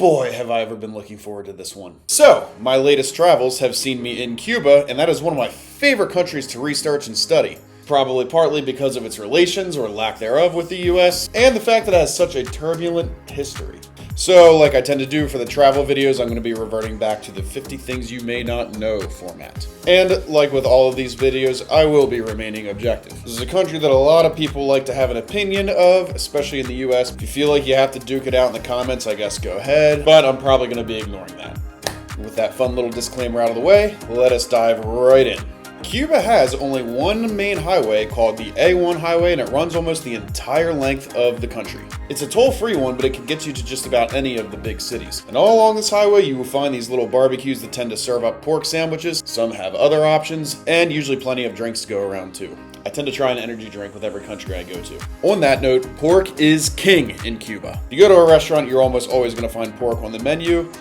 boy, have I ever been looking forward to this one. So, my latest travels have seen me in Cuba, and that is one of my favorite countries to research and study. Probably partly because of its relations, or lack thereof, with the US, and the fact that it has such a turbulent history. So, like I tend to do for the travel videos, I'm going to be reverting back to the 50 things you may not know format. And, like with all of these videos, I will be remaining objective. This is a country that a lot of people like to have an opinion of, especially in the US. If you feel like you have to duke it out in the comments, I guess go ahead, but I'm probably going to be ignoring that. With that fun little disclaimer out of the way, let us dive right in. Cuba has only one main highway called the A1 highway, and it runs almost the entire length of the country. It's a toll-free one, but it can get you to just about any of the big cities. And all along this highway, you will find these little barbecues that tend to serve up pork sandwiches. Some have other options, and usually plenty of drinks to go around too. I tend to try an energy drink with every country I go to. On that note, pork is king in Cuba. You go to a restaurant, you're almost always going to find pork on the menu.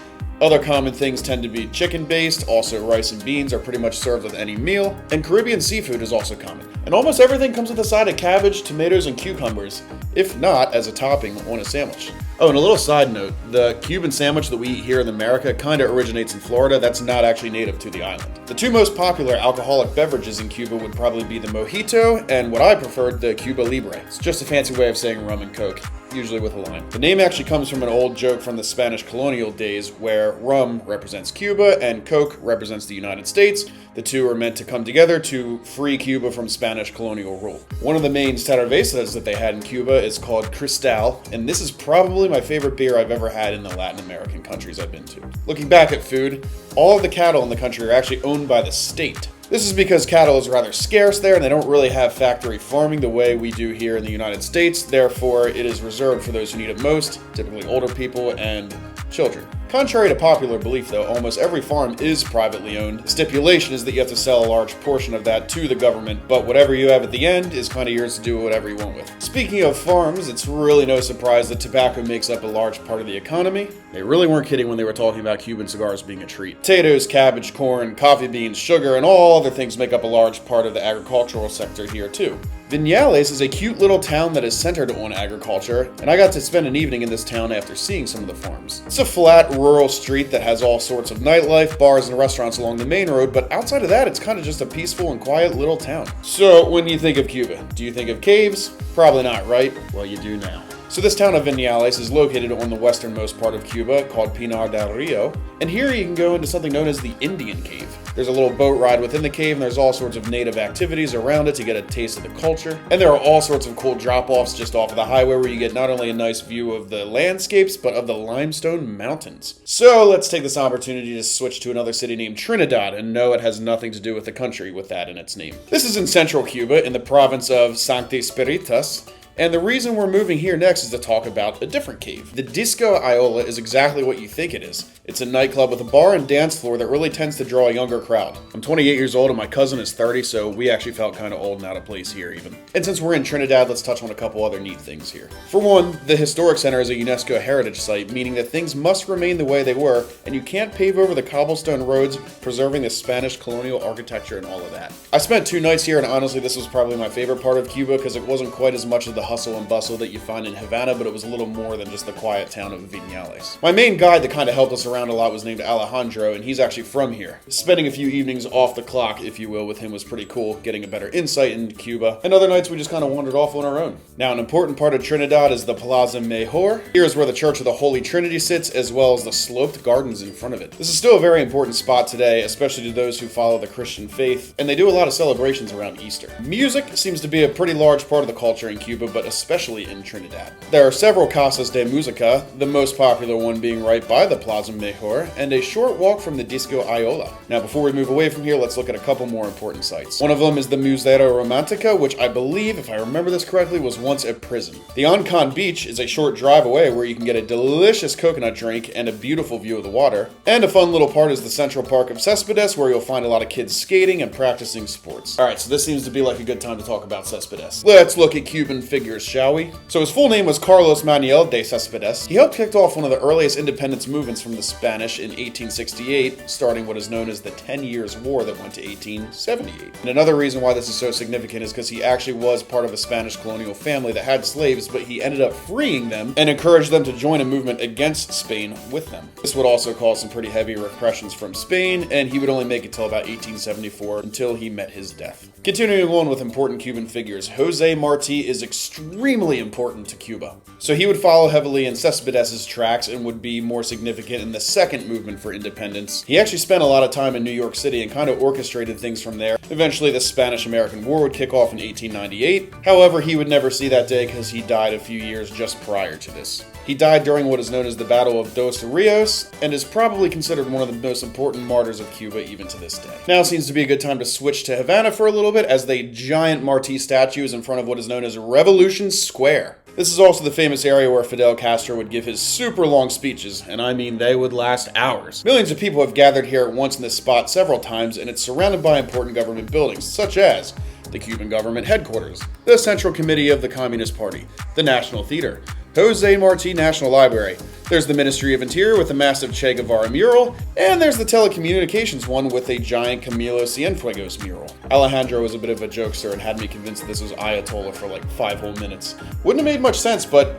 Other common things tend to be chicken-based, also rice and beans are pretty much served with any meal, and Caribbean seafood is also common. And almost everything comes with a side of cabbage, tomatoes, and cucumbers, if not as a topping on a sandwich. Oh, and a little side note, the Cuban sandwich that we eat here in America kind of originates in Florida. That's not actually native to the island. The two most popular alcoholic beverages in Cuba would probably be the mojito and what I preferred, the Cuba Libre. It's just a fancy way of saying rum and coke, usually with a lime. The name actually comes from an old joke from the Spanish colonial days where rum represents Cuba and coke represents the United States. The two are meant to come together to free Cuba from Spanish colonial rule. One of the main cervezas that they had in Cuba is called Cristal, and this is probably my favorite beer I've ever had in the Latin American countries I've been to. Looking back at food, all of the cattle in the country are actually owned by the state. This is because cattle is rather scarce there and they don't really have factory farming the way we do here in the United States. Therefore, it is reserved for those who need it most, typically older people and children. Contrary to popular belief though, almost every farm is privately owned. The stipulation is that you have to sell a large portion of that to the government, but whatever you have at the end is kind of yours to do whatever you want with. Speaking of farms, it's really no surprise that tobacco makes up a large part of the economy. They really weren't kidding when they were talking about Cuban cigars being a treat. Potatoes, cabbage, corn, coffee beans, sugar, and all other things make up a large part of the agricultural sector here too. Viñales is a cute little town that is centered on agriculture, and I got to spend an evening in this town after seeing some of the farms. It's a flat, rural street that has all sorts of nightlife, bars, and restaurants along the main road, but outside of that, it's kind of just a peaceful and quiet little town. So, when you think of Cuba, do you think of caves? Probably not, right? Well, you do now. So this town of Viñales is located on the westernmost part of Cuba called Pinar del Rio, and here you can go into something known as the Indian Cave. There's a little boat ride within the cave, and there's all sorts of native activities around it to get a taste of the culture. And there are all sorts of cool drop-offs just off of the highway where you get not only a nice view of the landscapes, but of the limestone mountains. So let's take this opportunity to switch to another city named Trinidad, and no, it has nothing to do with the country with that in its name. This is in central Cuba, in the province of Sancti Spiritus. And the reason we're moving here next is to talk about a different cave. The Disco Iola is exactly what you think it is. It's a nightclub with a bar and dance floor that really tends to draw a younger crowd. I'm 28 years old and my cousin is 30, so we actually felt kind of old and out of place here even. And since we're in Trinidad, let's touch on a couple other neat things here. For one, the Historic Center is a UNESCO heritage site, meaning that things must remain the way they were, and you can't pave over the cobblestone roads, preserving the Spanish colonial architecture and all of that. I spent 2 nights here, and honestly, this was probably my favorite part of Cuba because it wasn't quite as much of the hustle and bustle that you find in Havana, but it was a little more than just the quiet town of Viñales. My main guide that kind of helped us around a lot was named Alejandro, and he's actually from here. Spending a few evenings off the clock, if you will, with him was pretty cool, getting a better insight into Cuba, and other nights we just kind of wandered off on our own. Now, an important part of Trinidad is the Plaza Mayor. Here is where the Church of the Holy Trinity sits, as well as the sloped gardens in front of it. This is still a very important spot today, especially to those who follow the Christian faith, and they do a lot of celebrations around Easter. Music seems to be a pretty large part of the culture in Cuba, but especially in Trinidad. There are several casas de música, the most popular one being right by the Plaza Mayor, and a short walk from the Disco Iola. Now, before we move away from here, let's look at a couple more important sites. One of them is the Museo Romantica, which I believe, if I remember this correctly, was once a prison. The Ancon Beach is a short drive away where you can get a delicious coconut drink and a beautiful view of the water. And a fun little part is the Central Park of Cespedes, where you'll find a lot of kids skating and practicing sports. Alright, so this seems to be like a good time to talk about Cespedes. Let's look at Cuban Figures. Figures, shall we? So his full name was Carlos Manuel de Céspedes. He helped kick off one of the earliest independence movements from the Spanish in 1868, starting what is known as the 10 Years' War that went to 1878. And another reason why this is so significant is because he actually was part of a Spanish colonial family that had slaves, but he ended up freeing them and encouraged them to join a movement against Spain with them. This would also cause some pretty heavy repressions from Spain, and he would only make it till about 1874 until he met his death. Continuing on with important Cuban figures, Jose Marti is extremely important to Cuba. So he would follow heavily in Céspedes' tracks and would be more significant in the second movement for independence. He actually spent a lot of time in New York City and kind of orchestrated things from there. Eventually the Spanish-American War would kick off in 1898. However, he would never see that day because he died a few years just prior to this. He died during what is known as the Battle of Dos Rios, and is probably considered one of the most important martyrs of Cuba even to this day. Now seems to be a good time to switch to Havana for a little bit, as the giant Marti statue is in front of what is known as Revolution Square. This is also the famous area where Fidel Castro would give his super long speeches, and I mean they would last hours. Millions of people have gathered here at once in this spot several times, and it's surrounded by important government buildings, such as the Cuban government headquarters, the Central Committee of the Communist Party, the National Theater, Jose Marti National Library. There's the Ministry of Interior with a massive Che Guevara mural, and there's the telecommunications one with a giant Camilo Cienfuegos mural. Alejandro was a bit of a jokester and had me convinced that this was Ayatollah for like 5 whole minutes. Wouldn't have made much sense, but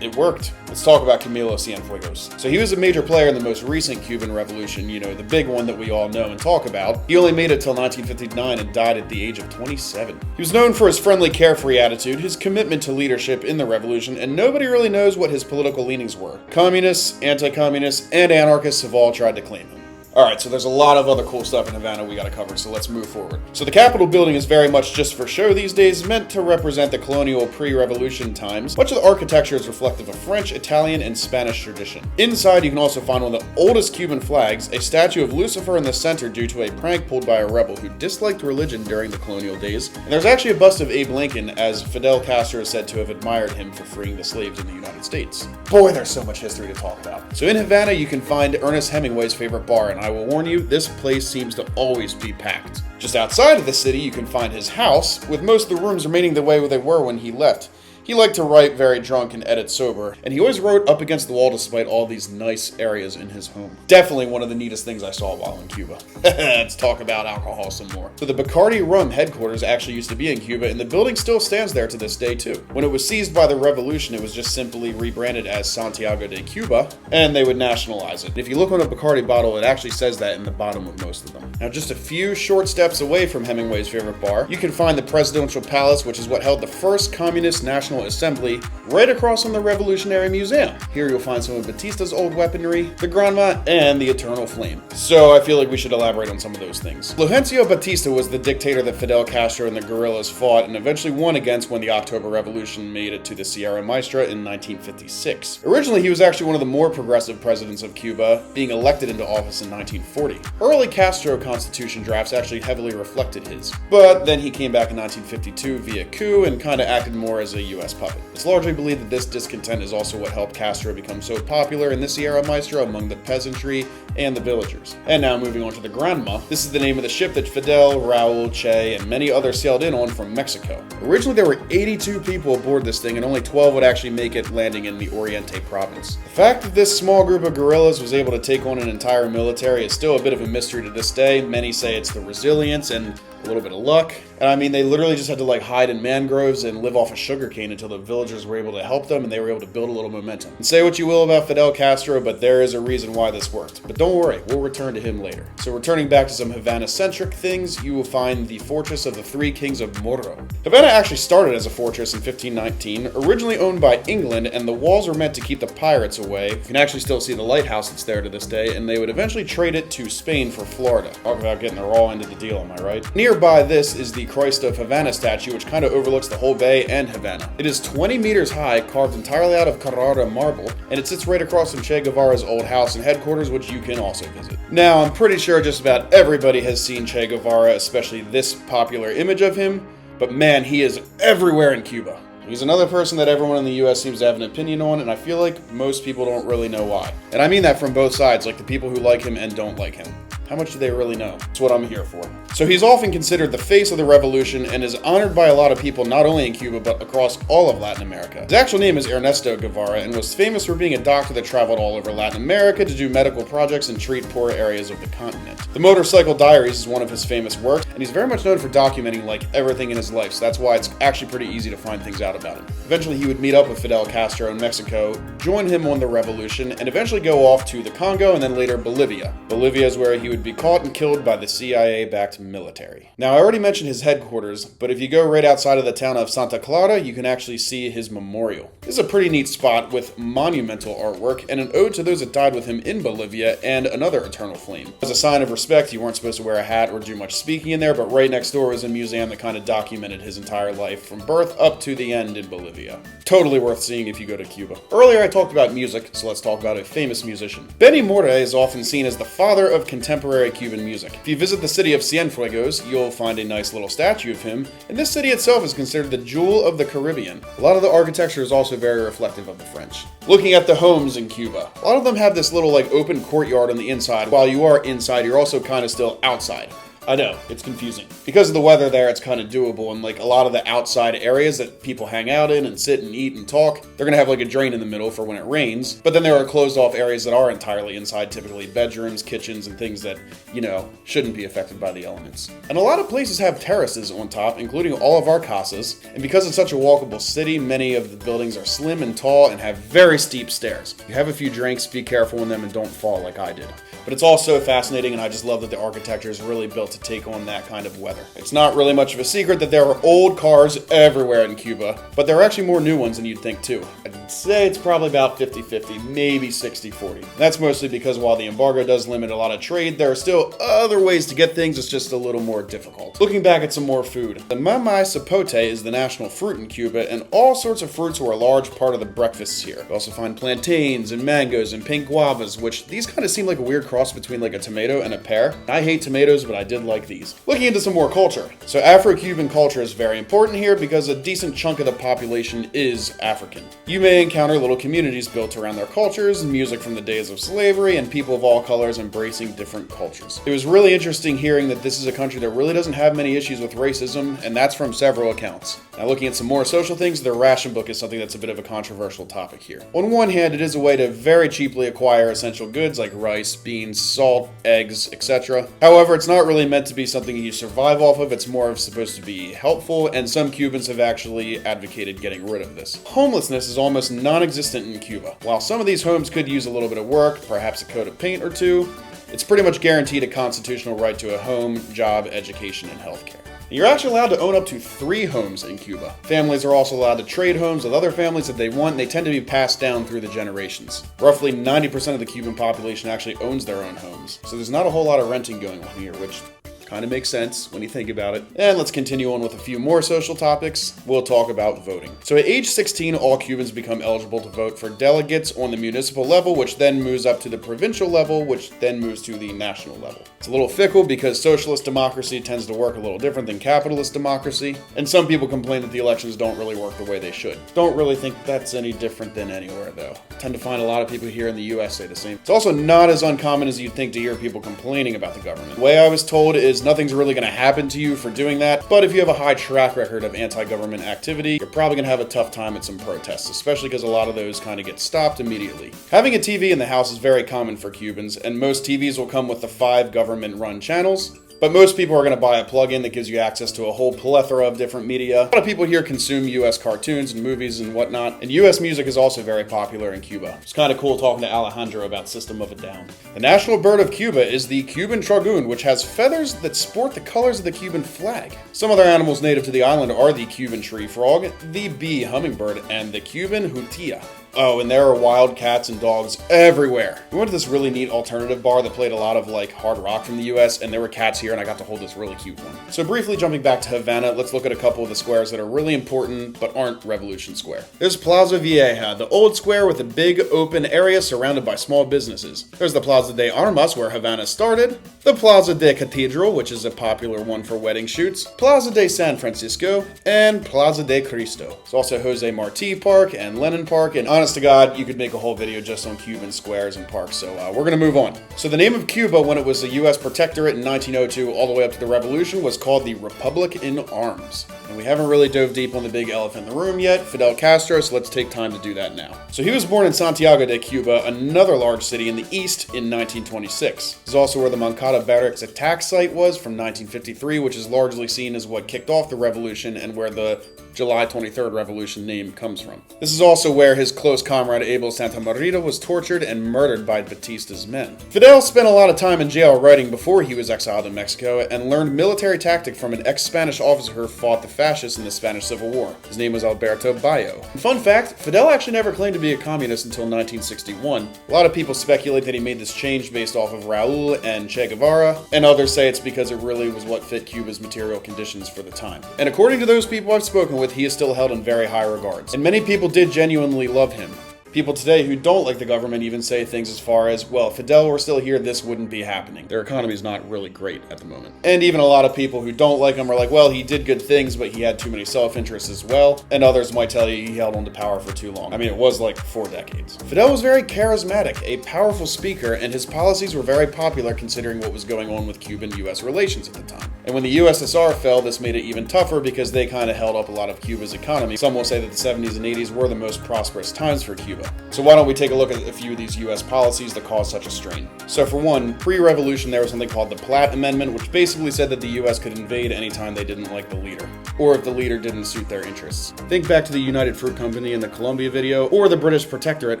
it worked. Let's talk about Camilo Cienfuegos. So he was a major player in the most recent Cuban Revolution, you know, the big one that we all know and talk about. He only made it till 1959 and died at the age of 27. He was known for his friendly, carefree attitude, his commitment to leadership in the revolution, and nobody really knows what his political leanings were. Communists, anti-communists, and anarchists have all tried to claim him. Alright, so there's a lot of other cool stuff in Havana we gotta cover, so let's move forward. So the Capitol building is very much just for show these days, meant to represent the colonial pre-revolution times. Much of the architecture is reflective of French, Italian, and Spanish tradition. Inside, you can also find one of the oldest Cuban flags, a statue of Lucifer in the center due to a prank pulled by a rebel who disliked religion during the colonial days. And there's actually a bust of Abe Lincoln, as Fidel Castro is said to have admired him for freeing the slaves in the United States. Boy, there's so much history to talk about. So in Havana, you can find Ernest Hemingway's favorite bar, and I will warn you, this place seems to always be packed. Just outside of the city, you can find his house, with most of the rooms remaining the way they were when he left. He liked to write very drunk and edit sober, and he always wrote up against the wall despite all these nice areas in his home. Definitely one of the neatest things I saw while in Cuba. Let's talk about alcohol some more. So the Bacardi Rum headquarters actually used to be in Cuba, and the building still stands there to this day too. When it was seized by the revolution, it was just simply rebranded as Santiago de Cuba, and they would nationalize it. If you look on a Bacardi bottle, it actually says that in the bottom of most of them. Now just a few short steps away from Hemingway's favorite bar, you can find the Presidential Palace, which is what held the first communist national assembly, right across from the Revolutionary Museum. Here you'll find some of Batista's old weaponry, the Granma, and the Eternal Flame. So I feel like we should elaborate on some of those things. Fulgencio Batista was the dictator that Fidel Castro and the guerrillas fought and eventually won against when the October Revolution made it to the Sierra Maestra in 1956. Originally, he was actually one of the more progressive presidents of Cuba, being elected into office in 1940. Early Castro constitution drafts actually heavily reflected his, but then he came back in 1952 via coup and kind of acted more as a US puppet. It's largely believed that this discontent is also what helped Castro become so popular in the Sierra Maestra among the peasantry and the villagers. And now moving on to the Granma, this is the name of the ship that Fidel, Raul, Che, and many others sailed in on from Mexico. Originally there were 82 people aboard this thing and only 12 would actually make it, landing in the Oriente province. The fact that this small group of guerrillas was able to take on an entire military is still a bit of a mystery to this day. Many say it's the resilience and a little bit of luck. And I mean, they literally just had to like hide in mangroves and live off of sugarcane until the villagers were able to help them and they were able to build a little momentum. And say what you will about Fidel Castro, but there is a reason why this worked. But don't worry, we'll return to him later. So returning back to some Havana-centric things, you will find the Fortress of the Three Kings of Morro. Havana actually started as a fortress in 1519, originally owned by England, and the walls were meant to keep the pirates away. You can actually still see the lighthouse that's there to this day, and they would eventually trade it to Spain for Florida. Talk about getting the raw end of the deal, am I right? Nearby this is the Christ of Havana statue, which kind of overlooks the whole bay and Havana. It is 20 meters high, carved entirely out of Carrara marble, and it sits right across from Che Guevara's old house and headquarters, which you can also visit. Now, I'm pretty sure just about everybody has seen Che Guevara, especially this popular image of him, but man, he is everywhere in Cuba. He's another person that everyone in the US seems to have an opinion on, and I feel like most people don't really know why. And I mean that from both sides, like the people who like him and don't like him. How much do they really know? That's what I'm here for. So he's often considered the face of the revolution and is honored by a lot of people not only in Cuba but across all of Latin America. His actual name is Ernesto Guevara and was famous for being a doctor that traveled all over Latin America to do medical projects and treat poor areas of the continent. The Motorcycle Diaries is one of his famous works, and he's very much known for documenting like everything in his life, so that's why it's actually pretty easy to find things out about him. Eventually he would meet up with Fidel Castro in Mexico, join him on the revolution, and eventually go off to the Congo and then later Bolivia. Bolivia is where he would be caught and killed by the CIA-backed military. Now I already mentioned his headquarters, but if you go right outside of the town of Santa Clara, you can actually see his memorial. This is a pretty neat spot with monumental artwork and an ode to those that died with him in Bolivia and another eternal flame. As a sign of respect, you weren't supposed to wear a hat or do much speaking in there, but right next door was a museum that kind of documented his entire life from birth up to the end in Bolivia. Totally worth seeing if you go to Cuba. Earlier I talked about music, so let's talk about a famous musician. Benny Morte is often seen as the father of contemporary Cuban music. If you visit the city of Cienfuegos, you'll find a nice little statue of him, and this city itself is considered the jewel of the Caribbean. A lot of the architecture is also very reflective of the French. Looking at the homes in Cuba, a lot of them have this little like open courtyard on the inside. While you are inside, you're also kind of still outside. I know, it's confusing. Because of the weather there, it's kind of doable, and like a lot of the outside areas that people hang out in and sit and eat and talk, they're gonna have like a drain in the middle for when it rains, but then there are closed off areas that are entirely inside, typically bedrooms, kitchens, and things that, you know, shouldn't be affected by the elements. And a lot of places have terraces on top, including all of our casas, and because it's such a walkable city, many of the buildings are slim and tall and have very steep stairs. If you have a few drinks, be careful in them and don't fall like I did. But it's all so fascinating, and I just love that the architecture is really built to take on that kind of weather. It's not really much of a secret that there are old cars everywhere in Cuba, but there are actually more new ones than you'd think too. I'd say it's probably about 50-50, maybe 60-40. That's mostly because while the embargo does limit a lot of trade, there are still other ways to get things, it's just a little more difficult. Looking back at some more food, the mamey sapote is the national fruit in Cuba, and all sorts of fruits are a large part of the breakfasts here. You also find plantains and mangoes and pink guavas, which these kind of seem like a weird cross between like a tomato and a pear. I hate tomatoes, but I did like these. Looking into some more culture. So Afro-Cuban culture is very important here because a decent chunk of the population is African. You may encounter little communities built around their cultures, music from the days of slavery, and people of all colors embracing different cultures. It was really interesting hearing that this is a country that really doesn't have many issues with racism, and that's from several accounts. Now looking at some more social things, their ration book is something that's a bit of a controversial topic here. On one hand, it is a way to very cheaply acquire essential goods like rice, beans, salt, eggs, etc. However, it's not really meant to be something you survive off of, it's more of supposed to be helpful, and some Cubans have actually advocated getting rid of this. Homelessness is almost non-existent in Cuba. While some of these homes could use a little bit of work, perhaps a coat of paint or two, it's pretty much guaranteed a constitutional right to a home, job, education, and healthcare. You're actually allowed to own up to 3 homes in Cuba. Families are also allowed to trade homes with other families if they want, and they tend to be passed down through the generations. Roughly 90% of the Cuban population actually owns their own homes, so there's not a whole lot of renting going on here, which kind of makes sense when you think about it. And let's continue on with a few more social topics. We'll talk about voting. So at age 16, all Cubans become eligible to vote for delegates on the municipal level, which then moves up to the provincial level, which then moves to the national level. It's a little fickle because socialist democracy tends to work a little different than capitalist democracy, and some people complain that the elections don't really work the way they should. Don't really think that's any different than anywhere though. I tend to find a lot of people here in the US say the same. It's also not as uncommon as you'd think to hear people complaining about the government. The way I was told is nothing's really going to happen to you for doing that, but if you have a high track record of anti-government activity, you're probably going to have a tough time at some protests, especially because a lot of those kind of get stopped immediately. Having a TV in the house is very common for Cubans, and most TVs will come with the 5 government-run channels. But most people are going to buy a plug-in that gives you access to a whole plethora of different media. A lot of people here consume US cartoons and movies and whatnot, and US music is also very popular in Cuba. It's kind of cool talking to Alejandro about System of a Down. The national bird of Cuba is the Cuban tragoon, which has feathers that sport the colors of the Cuban flag. Some other animals native to the island are the Cuban tree frog, the bee hummingbird, and the Cuban hutia. Oh, and there are wild cats and dogs everywhere. We went to this really neat alternative bar that played a lot of like hard rock from the US, and there were cats here, and I got to hold this really cute one. So briefly jumping back to Havana, let's look at a couple of the squares that are really important but aren't Revolution Square. There's Plaza Vieja, the old square with a big open area surrounded by small businesses. There's the Plaza de Armas, where Havana started, the Plaza de Cathedral, which is a popular one for wedding shoots, Plaza de San Francisco, and Plaza de Cristo. There's also Jose Marti Park and Lenin Park, and honest to God, you could make a whole video just on Cuban squares and parks, so we're gonna move on. So the name of Cuba when it was a US protectorate in 1902 all the way up to the revolution was called the Republic in Arms. And we haven't really dove deep on the big elephant in the room yet, Fidel Castro, so let's take time to do that now. So he was born in Santiago de Cuba, another large city in the east, in 1926. This is also where the Moncada Barracks attack site was from 1953, which is largely seen as what kicked off the revolution and where the July 23rd revolution name comes from. This is also where his close comrade Abel Santamarita was tortured and murdered by Batista's men. Fidel spent a lot of time in jail writing before he was exiled to Mexico and learned military tactic from an ex-Spanish officer who fought the fascists in the Spanish Civil War. His name was Alberto Bayo. And fun fact, Fidel actually never claimed to be a communist until 1961. A lot of people speculate that he made this change based off of Raul and Che Guevara, and others say it's because it really was what fit Cuba's material conditions for the time. And according to those people I've spoken with, he is still held in very high regards. And many people did genuinely love him. People today who don't like the government even say things as far as, well, if Fidel were still here, this wouldn't be happening. Their economy is not really great at the moment. And even a lot of people who don't like him are like, well, he did good things, but he had too many self-interests as well. And others might tell you he held on to power for too long. I mean, it was like 4 decades. Fidel was very charismatic, a powerful speaker, and his policies were very popular considering what was going on with Cuban-US relations at the time. And when the USSR fell, this made it even tougher because they kind of held up a lot of Cuba's economy. Some will say that the 70s and 80s were the most prosperous times for Cuba. So why don't we take a look at a few of these US policies that caused such a strain. So for one, pre-revolution there was something called the Platt Amendment, which basically said that the US could invade anytime they didn't like the leader, or if the leader didn't suit their interests. Think back to the United Fruit Company in the Colombia video, or the British Protectorate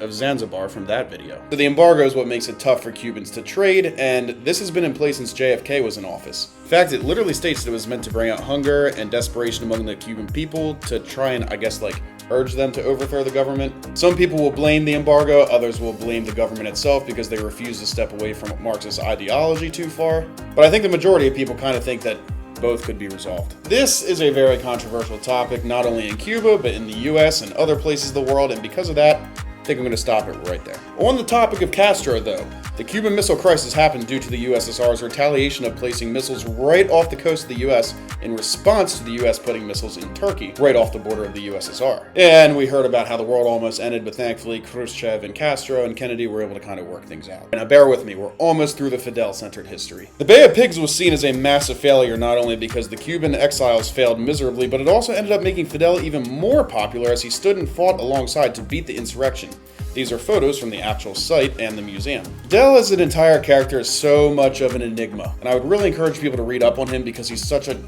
of Zanzibar from that video. So the embargo is what makes it tough for Cubans to trade, and this has been in place since JFK was in office. In fact, it literally states that it was meant to bring out hunger and desperation among the Cuban people to try and, I guess, like, urge them to overthrow the government. Some people will blame the embargo, others will blame the government itself because they refuse to step away from Marxist ideology too far. But I think the majority of people kind of think that both could be resolved. This is a very controversial topic, not only in Cuba, but in the US and other places of the world, and because of that, I think I'm going to stop it right there. On the topic of Castro, though, the Cuban Missile Crisis happened due to the USSR's retaliation of placing missiles right off the coast of the US in response to the US putting missiles in Turkey, right off the border of the USSR. And we heard about how the world almost ended, but thankfully Khrushchev and Castro and Kennedy were able to kind of work things out. Now bear with me, we're almost through the Fidel-centered history. The Bay of Pigs was seen as a massive failure not only because the Cuban exiles failed miserably, but it also ended up making Fidel even more popular as he stood and fought alongside to beat the insurrection. These are photos from the actual site and the museum. Fidel as an entire character is so much of an enigma, and I would really encourage people to read up on him because he's such a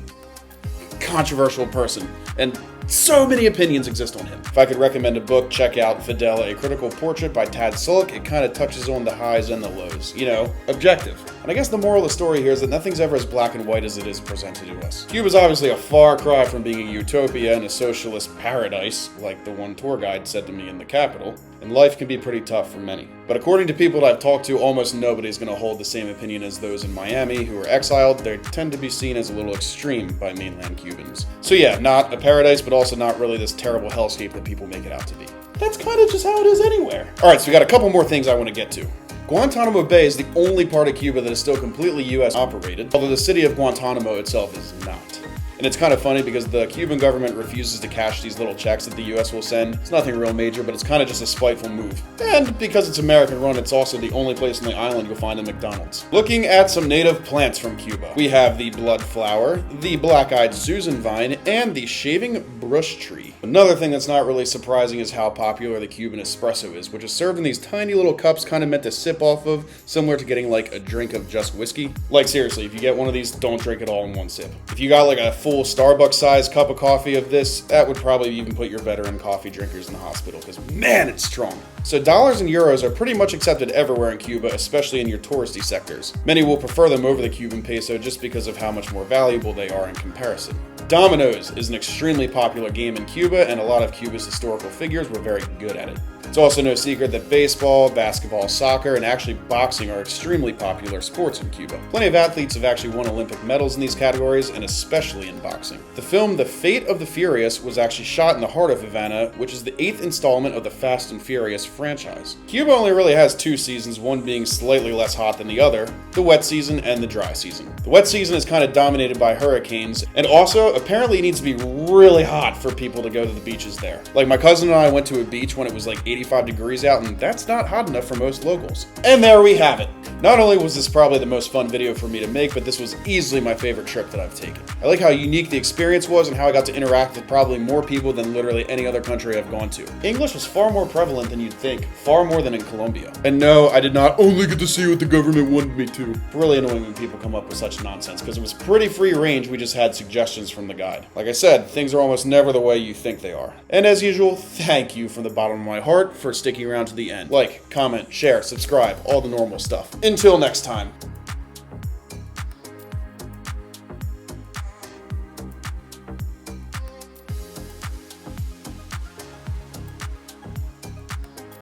controversial person, and so many opinions exist on him. If I could recommend a book, check out Fidel, A Critical Portrait by Tad Sullick. It kind of touches on the highs and the lows, you know, objective. And I guess the moral of the story here is that nothing's ever as black and white as it is presented to us. Cuba's obviously a far cry from being a utopia and a socialist paradise, like the one tour guide said to me in the Capitol, and life can be pretty tough for many. But according to people that I've talked to, almost nobody's going to hold the same opinion as those in Miami who are exiled. They tend to be seen as a little extreme by mainland Cubans. So yeah, not a paradise, but also not really this terrible hellscape that people make it out to be. That's kind of just how it is anywhere. Alright, so we got a couple more things I want to get to. Guantanamo Bay is the only part of Cuba that is still completely US operated, although the city of Guantanamo itself is not. And it's kind of funny because the Cuban government refuses to cash these little checks that the US will send. It's nothing real major, but it's kind of just a spiteful move. And because it's American run, it's also the only place on the island you'll find a McDonald's. Looking at some native plants from Cuba, we have the blood flower, the black-eyed Susan vine, and the shaving brush tree. Another thing that's not really surprising is how popular the Cuban espresso is, which is served in these tiny little cups kind of meant to sip off of, similar to getting like a drink of just whiskey. Like seriously, if you get one of these, don't drink it all in one sip. If you got like a full Starbucks-sized cup of coffee of this, that would probably even put your veteran coffee drinkers in the hospital, because man, it's strong. So dollars and euros are pretty much accepted everywhere in Cuba, especially in your touristy sectors. Many will prefer them over the Cuban peso just because of how much more valuable they are in comparison. Dominoes is an extremely popular game in Cuba, and a lot of Cuba's historical figures were very good at it. It's also no secret that baseball, basketball, soccer, and actually boxing are extremely popular sports in Cuba. Plenty of athletes have actually won Olympic medals in these categories, and especially in boxing. The film The Fate of the Furious was actually shot in the heart of Havana, which is the 8th installment of the Fast and Furious franchise. Cuba only really has 2 seasons, one being slightly less hot than the other, the wet season and the dry season. The wet season is kind of dominated by hurricanes, and also apparently it needs to be really hot for people to go to the beaches there. Like my cousin and I went to a beach when it was like 85 degrees out, and that's not hot enough for most locals. And there we have it. Not only was this probably the most fun video for me to make, but this was easily my favorite trip that I've taken. I like how unique the experience was and how I got to interact with probably more people than literally any other country I've gone to. English was far more prevalent than you'd think, far more than in Colombia. And no, I did not only get to see what the government wanted me to. It's really annoying when people come up with such nonsense, because it was pretty free range, we just had suggestions from the guide. Like I said, things are almost never the way you think they are. And as usual, thank you from the bottom of my heart for sticking around to the end. Like, comment, share, subscribe, all the normal stuff. Until next time.